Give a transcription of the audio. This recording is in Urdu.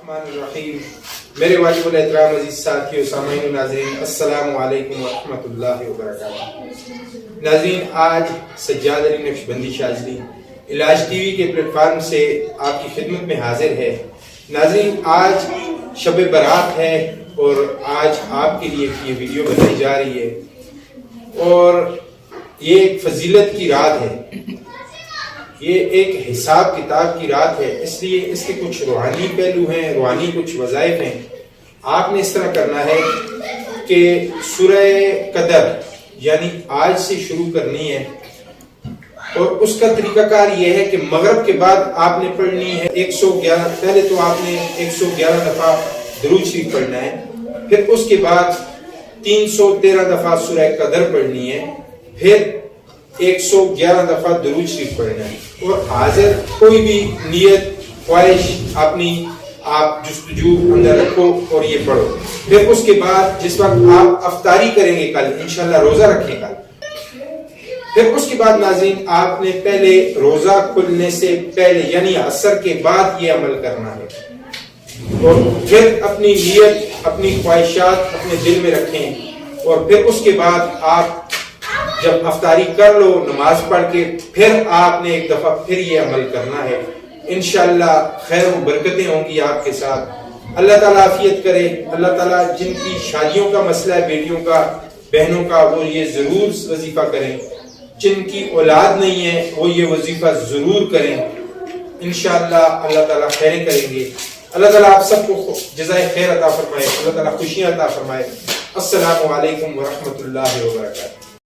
الرحمن الرحیم. میرے واجب الاحترام عزیز ساتھیو، سامعین و ناظرین، السلام علیکم ورحمۃ اللہ وبرکاتہ. ناظرین، آج سجاد علی نقشبندی شاذلی علاج ٹی وی کے پلیٹ فارم سے آپ کی خدمت میں حاضر ہے. ناظرین، آج شب برات ہے اور آج آپ کے لیے یہ ویڈیو بنائی جا رہی ہے اور یہ ایک فضیلت کی رات ہے، یہ ایک حساب کتاب کی رات ہے، اس لیے اس کے کچھ روحانی پہلو ہیں، روحانی کچھ وظائف ہیں. آپ نے اس طرح کرنا ہے کہ سورہ قدر یعنی آج سے شروع کرنی ہے اور اس کا طریقہ کار یہ ہے کہ مغرب کے بعد آپ نے پڑھنی ہے 111. پہلے تو آپ نے 111 دفعہ درود شریف پڑھنا ہے، پھر اس کے بعد 313 دفعہ سورہ قدر پڑھنی ہے، پھر 111 دفعہ درود شریف پڑھنا ہے. اور حاضر کوئی بھی نیت خواہش اپنی آپ جستجو اندر رکھو اور یہ پڑھو. پھر اس کے بعد جس وقت آپ افطاری کریں گے، کل انشاءاللہ روزہ رکھیں گا، پھر اس کے بعد ناظرین آپ نے پہلے روزہ کھلنے سے پہلے یعنی عصر کے بعد یہ عمل کرنا ہے اور پھر اپنی نیت اپنی خواہشات اپنے دل میں رکھیں اور پھر اس کے بعد آپ جب افطاری کر لو نماز پڑھ کے پھر آپ نے ایک دفعہ پھر یہ عمل کرنا ہے. انشاءاللہ خیر و برکتیں ہوں گی آپ کے ساتھ. اللہ تعالیٰ عافیت کرے. اللہ تعالیٰ جن کی شادیوں کا مسئلہ ہے، بیٹیوں کا بہنوں کا، وہ یہ ضرور وظیفہ کریں. جن کی اولاد نہیں ہے وہ یہ وظیفہ ضرور کریں. انشاءاللہ اللہ تعالیٰ خیریں کریں گے. اللہ تعالیٰ آپ سب کو جزائے خیر عطا فرمائے، اللہ تعالیٰ خوشیاں عطا فرمائے. السلام علیکم ورحمۃ اللہ وبرکاتہ.